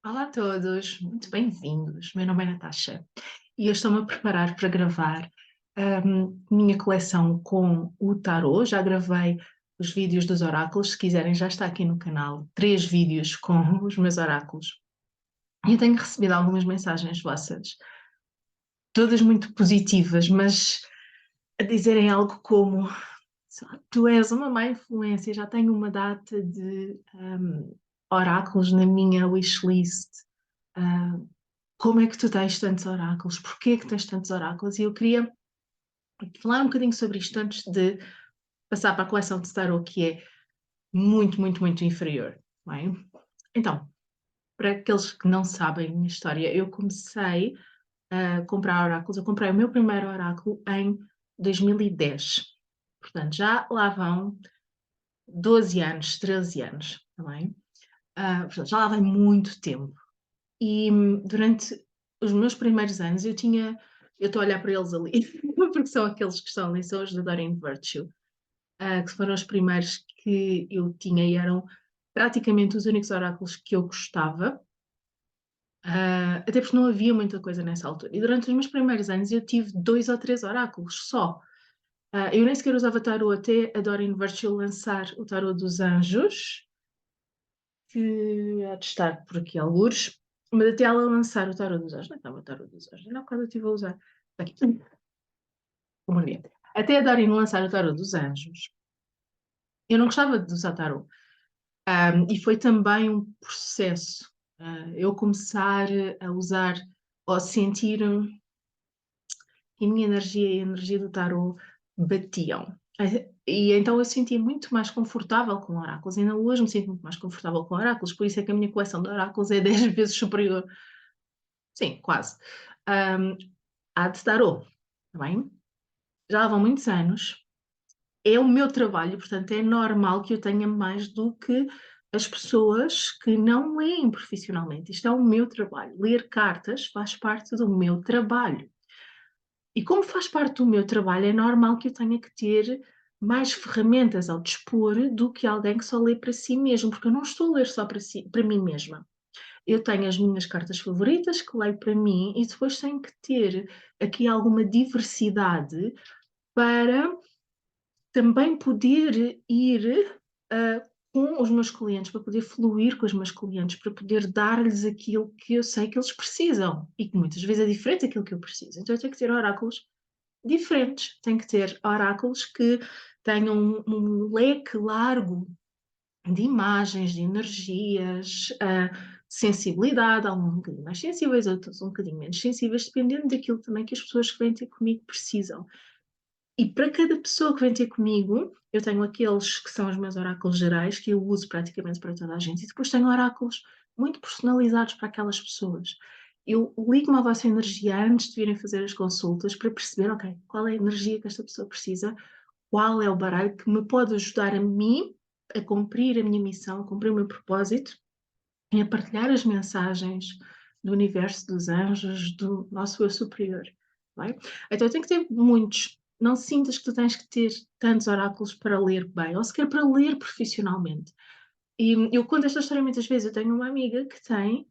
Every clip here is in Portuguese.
Olá a todos, muito bem-vindos. Meu nome é Natasha e eu estou-me a preparar para gravar minha coleção com o tarô. Já gravei os vídeos dos oráculos, se quiserem, já está aqui no canal. 3 vídeos com os meus oráculos. E eu tenho recebido algumas mensagens vossas, todas muito positivas, mas a dizerem algo como: sei lá, tu és uma má influência, já tenho uma data de oráculos na minha wishlist. Ah, como é que tu tens tantos oráculos? Porquê que tens tantos oráculos? E eu queria falar um bocadinho sobre isto antes de passar para a coleção de tarot, que é muito, muito, muito inferior. Não é? Então, para aqueles que não sabem a minha história, eu comecei a comprar oráculos. Eu comprei o meu primeiro oráculo em 2010. Portanto, já lá vão 12 anos, 13 anos, também. Portanto, já lá vai muito tempo. E durante os meus primeiros anos eu estou a olhar para eles ali, porque são aqueles que estão ali, são os da Doreen Virtue, que foram os primeiros que eu tinha e eram praticamente os únicos oráculos que eu gostava, até porque não havia muita coisa nessa altura. E durante os meus primeiros anos eu tive 2 ou 3 oráculos só. Eu nem sequer usava tarô até a Doreen Virtue lançar o tarô dos anjos, que há de estar por aqui algures, mas até ela lançar o tarô dos anjos, não estava o tarô dos anjos, não, quando eu estive a usar. Aqui, como é? Até a Doreen lançar o tarô dos anjos, eu não gostava de usar tarô. E foi também um processo. Eu começar a usar ou sentir que a minha energia e a energia do tarô batiam. E então eu sentia muito mais confortável com oráculos. Ainda hoje me sinto muito mais confortável com oráculos, por isso é que a minha coleção de oráculos é 10 vezes superior. Sim, quase. Um, à de tarô, tá bem? Já lá vão muitos anos. É o meu trabalho, portanto, é normal que eu tenha mais do que as pessoas que não leem profissionalmente. Isto é o meu trabalho. Ler cartas faz parte do meu trabalho. E como faz parte do meu trabalho, é normal que eu tenha que ter mais ferramentas ao dispor do que alguém que só lê para si mesmo, porque eu não estou a ler só para si, para mim mesma. Eu tenho as minhas cartas favoritas que leio para mim e depois tenho que ter aqui alguma diversidade para também poder ir com os meus clientes, para poder fluir com os meus clientes, para poder dar-lhes aquilo que eu sei que eles precisam e que muitas vezes é diferente daquilo que eu preciso. Então eu tenho que ter oráculos diferentes, tenho que ter oráculos que tenham um leque largo de imagens, de energias, sensibilidade, alguns um bocadinho mais sensíveis, outros um bocadinho menos sensíveis, dependendo daquilo também que as pessoas que vêm ter comigo precisam. E para cada pessoa que vem ter comigo, eu tenho aqueles que são os meus oráculos gerais, que eu uso praticamente para toda a gente, e depois tenho oráculos muito personalizados para aquelas pessoas. Eu ligo-me à vossa energia antes de virem fazer as consultas para perceber, ok, qual é a energia que esta pessoa precisa, qual é o baralho que me pode ajudar a mim a cumprir a minha missão, a cumprir o meu propósito e a partilhar as mensagens do universo, dos anjos, do nosso eu superior. Bem? Então eu tenho que ter muitos. Não sintas que tu tens que ter tantos oráculos para ler bem, ou sequer para ler profissionalmente. E eu conto esta história muitas vezes. Eu tenho uma amiga que tem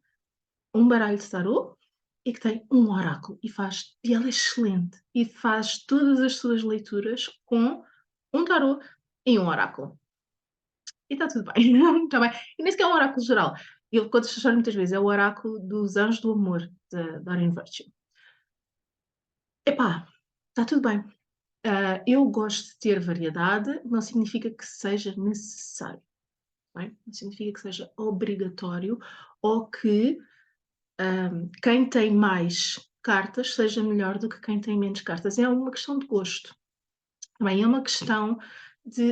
um baralho de tarô e que tem um oráculo e ela é excelente e faz todas as suas leituras com um tarô e um oráculo. E está tudo bem, está bem. E nem sequer é um oráculo geral. Eu conto esta história muitas vezes, é o oráculo dos anjos do amor, de Doreen Virtue. Epá, está tudo bem. Eu gosto de ter variedade, não significa que seja necessário, bem? Não significa que seja obrigatório ou que quem tem mais cartas seja melhor do que quem tem menos cartas. É uma questão de gosto. Também é uma questão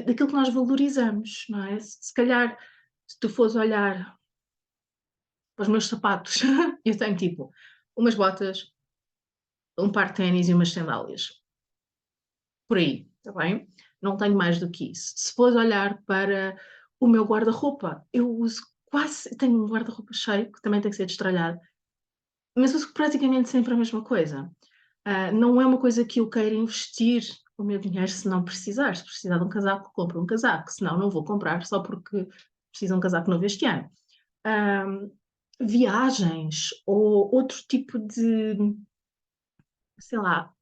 daquilo que nós valorizamos, não é? Se calhar, se tu fores olhar para os meus sapatos, eu tenho tipo umas botas, um par de ténis e umas sandálias. Por aí, está bem? Não tenho mais do que isso. Se fores olhar para o meu guarda-roupa, eu uso quase. Tenho um guarda-roupa cheio, que também tem que ser destralhado, mas uso praticamente sempre a mesma coisa. Não é uma coisa que eu queira investir o meu dinheiro se não precisar. Se precisar de um casaco, compro um casaco. Se não, não vou comprar só porque preciso de um casaco novo este ano. viagens ou outro tipo de, sei lá,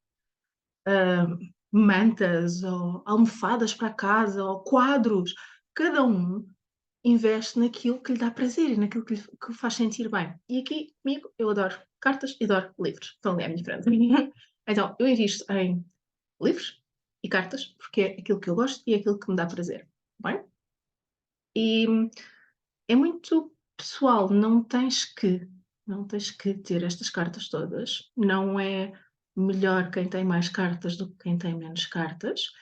ah, mantas ou almofadas para casa ou quadros. Cada um investe naquilo que lhe dá prazer e naquilo que o faz sentir bem. E aqui, comigo, eu adoro cartas e adoro livros. Estão ali à minha frente. Então, eu invisto em livros e cartas porque é aquilo que eu gosto e é aquilo que me dá prazer. Bem? E é muito pessoal, não tens que ter estas cartas todas. Não é melhor quem tem mais cartas do que quem tem menos cartas.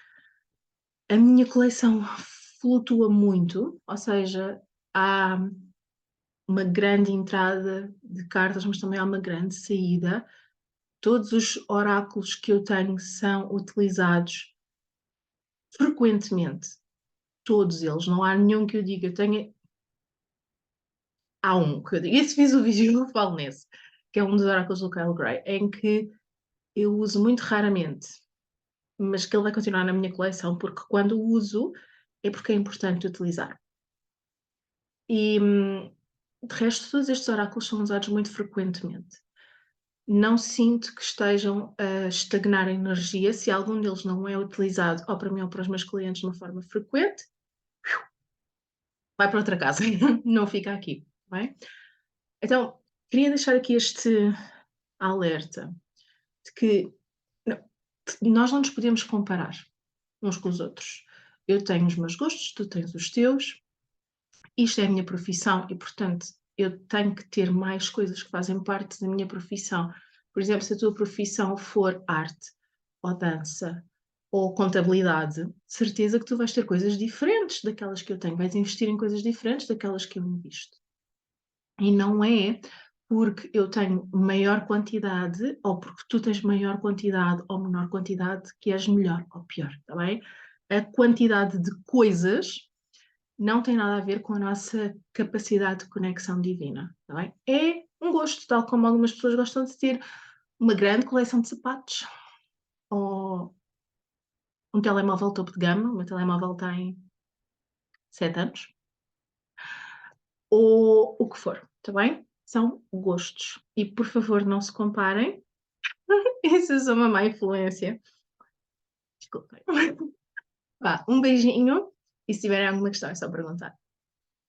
A minha coleção flutua muito, ou seja, há uma grande entrada de cartas, mas também há uma grande saída. Todos os oráculos que eu tenho são utilizados frequentemente, todos eles. Não há nenhum que eu diga, tenho. Há um que eu digo, esse fiz o vídeo, eu falo nesse, que é um dos oráculos do Kyle Gray, em que eu uso muito raramente, mas que ele vai continuar na minha coleção, porque quando uso é porque é importante utilizar. E de resto, todos estes oráculos são usados muito frequentemente. Não sinto que estejam a estagnar a energia. Se algum deles não é utilizado, ou para mim ou para os meus clientes, de uma forma frequente, vai para outra casa, não fica aqui. Bem? Então, queria deixar aqui este alerta de que nós não nos podemos comparar uns com os outros. Eu tenho os meus gostos, tu tens os teus, isto é a minha profissão e, portanto, eu tenho que ter mais coisas que fazem parte da minha profissão. Por exemplo, se a tua profissão for arte, ou dança, ou contabilidade, certeza que tu vais ter coisas diferentes daquelas que eu tenho, vais investir em coisas diferentes daquelas que eu invisto. E não é porque eu tenho maior quantidade, ou porque tu tens maior quantidade ou menor quantidade, que és melhor ou pior, está bem? A quantidade de coisas não tem nada a ver com a nossa capacidade de conexão divina, está bem? É um gosto, tal como algumas pessoas gostam de ter uma grande coleção de sapatos, ou um telemóvel topo de gama, o meu telemóvel tem 7 anos, ou o que for, está bem? São gostos. E por favor, não se comparem. Isso é uma má influência. Desculpem. Vá, um beijinho. E se tiverem alguma questão, é só perguntar.